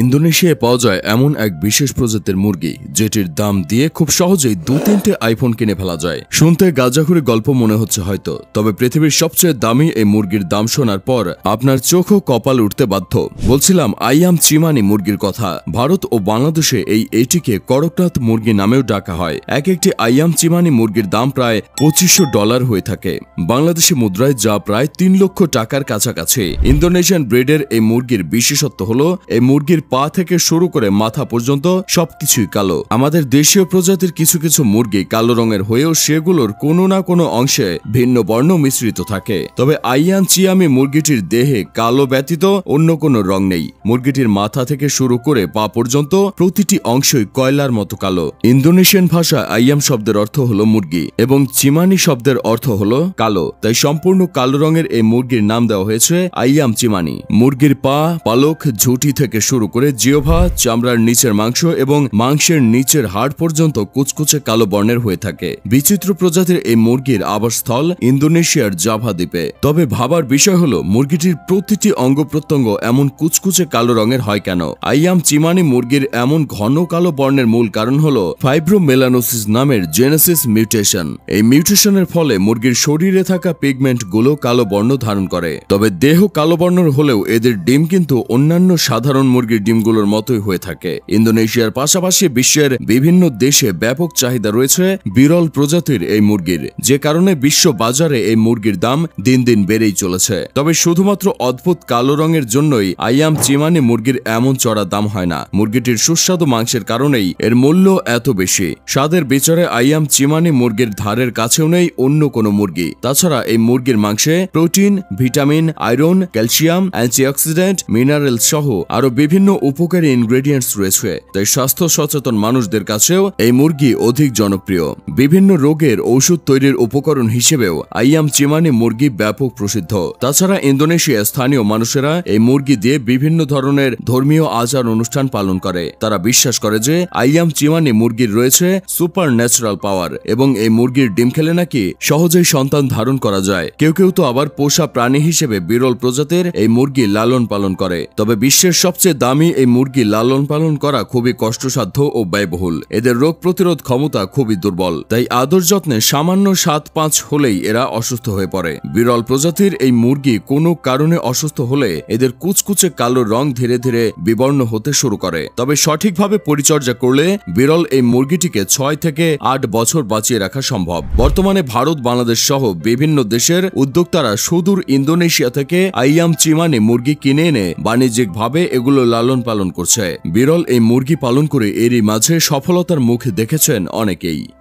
ইন্দোনেশিয়ায় পাওয়া যায় এমন এক বিশেষ প্রজাতির মুরগি যেটির দাম দিয়ে খুব সহজেই 2-3টে আইফোন কিনে ফেলা যায়। শুনতে গাঁজাখুরি গল্প মনে হচ্ছে হয়তো, তবে পৃথিবীর সবচেয়ে দামি এই মুরগির দাম শোনার পর আপনার চোখ ও কপাল উঠতে বাধ্য। বলছিলাম আইয়াম চিমানি মুরগির কথা। ভারত ও বাংলাদেশে এইটিকে করকনাথ মুরগি নামেও ডাকা হয়। একটি আইয়াম চিমানি মুরগির দাম প্রায় $2500 হয়ে থাকে বাংলাদেশি মুদ্রায়, যা প্রায় 3 লক্ষ টাকার কাছাকাছি। ইন্দোনেশিয়ান ব্রিডের এই মুরগির বিশেষত্ব হলো এই মুরগির পা থেকে শুরু করে মাথা পর্যন্ত সবকিছুই কালো। আমাদের দেশীয় প্রজাতির কিছু কিছু মুরগি কালো রঙের হয়েও সেগুলোর কোনো না কোনো অংশে ভিন্ন বর্ণ মিশ্রিত থাকে, তবে আইয়াম চিমানি মুরগিটির দেহে কালো ব্যতীত অন্য কোনো রং নেই। মুরগিটির মাথা থেকে শুরু করে পা পর্যন্ত প্রতিটি অংশই কয়লার মতো কালো। ইন্দোনেশিয়ান ভাষায় আইয়াম শব্দের অর্থ হলো মুরগি এবং চিমানি শব্দের অর্থ হলো কালো, তাই সম্পূর্ণ কালো রঙের এই মুরগির নাম দেওয়া হয়েছে আইয়াম চিমানি। মুরগির পা, পালক, ঝুঁটি থেকে শুরু করে জিহ্বা, চামড়ার নিচের মাংস এবং মাংসের নিচের হাড় পর্যন্ত কুচকুচে কালো বর্ণের হয়ে থাকে। বিচিত্র প্রজাতির এই মুরগির আবাসস্থল ইন্দোনেশিয়ার জাভা দ্বীপে। তবে ভাবার বিষয় হলো মুরগিটির প্রতিটি অঙ্গ প্রত্যঙ্গ এমন কুচকুচে কালো রঙের হয় কেন? আইয়াম চিমানি মুরগির এমন ঘন কালো বর্ণের মূল কারণ হলো ফাইব্রোমেলানোসিস নামের জেনেসিস মিউটেশন। এই মিউটেশনের ফলে মুরগির শরীরে থাকা পিগমেন্ট গুলো কালো বর্ণ ধারণ করে। তবে দেহ কালো বর্ণের হলেও এদের ডিম কিন্তু অন্যান্য সাধারণ মুরগির ডিমগুলোর মতোই হয়ে থাকে। ইন্দোনেশিয়ার পাশাপাশি বিশ্বের বিভিন্ন দেশে ব্যাপক চাহিদা রয়েছে বিরল প্রজাতির এই মুরগির, যে কারণে বিশ্ব বাজারে এই মুরগির দাম দিন দিন বেড়েই চলেছে। তবে শুধুমাত্র অদ্ভুত কালো রঙের জন্যই আইয়াম চিমানি মুরগির এমন চড়া দাম হয় না। মুরগিটির সুস্বাদু মাংসের কারণেই এর মূল্য এত বেশি। স্বাদের বিচারে আইয়াম চিমানি মুরগির ধারের কাছেও নেই অন্য কোনো মুরগি। তাছাড়া এই মুরগির মাংসে protein, vitamin, iron, calcium, antioxidant, mineral সহ আরো বিভিন্ন উপকারী ইনগ্রেডিয়েন্টস রয়েছে, তাই স্বাস্থ্য সচেতন মানুষদের কাছেও এই মুরগি অধিক জনপ্রিয়। বিভিন্ন রোগের ঔষধ তৈরির উপকরণ হিসেবেও আইয়াম চিমানি মুরগি ব্যাপক প্রসিদ্ধ। তাছাড়া ইন্দোনেশিয়ার স্থানীয় মানুষেরা এই মুরগি দিয়ে বিভিন্ন ধরনের ধর্মীয় আচার অনুষ্ঠান পালন করে। তারা বিশ্বাস করে যে আইয়াম চিমানি মুরগির রয়েছে সুপার ন্যাচারাল পাওয়ার এবং এই মুরগির ডিম খেলে নাকি সহজেই সন্তান ধারণ করা যায়। কেউ কেউ তো আবার পোষা প্রাণী হিসেবে বিরল প্রজাতির এই মুরগি লালন পালন করে। তবে বিশ্বের সবচেয়ে দামি এই মুরগি লালন পালন করা খুবই কষ্টসাধ্য ও ব্যয়বহুল। এদের রোগ প্রতিরোধ ক্ষমতা খুবই দুর্বল, তাই আদর যত্নে সামান্য 7-5 হলেই এরা অসুস্থ হয়ে পড়ে। বিরল প্রজাতির এই মুরগি কোনো কারণে অসুস্থ হলে এদের কুচকুচে কালো রং ধীরে ধীরে বিবর্ণ হতে শুরু করে। তবে সঠিকভাবে পরিচর্যা করলে বিরল এই মুরগিটিকে 6 থেকে 8 বছর বাঁচিয়ে রাখা সম্ভব। বর্তমানে ভারত, বাংলাদেশ সহ বিভিন্ন দেশের উদ্যোক্তারা সুদূর ইন্দোনেশিয়া থেকে আইয়াম চিমানি মুরগি কিনে এনে বাণিজ্যিকভাবে এগুলো লালন পালন করছে। বিরল এই মুরগি পালন করে এরই মাঝে সফলতার মুখ দেখেছেন অনেকেই।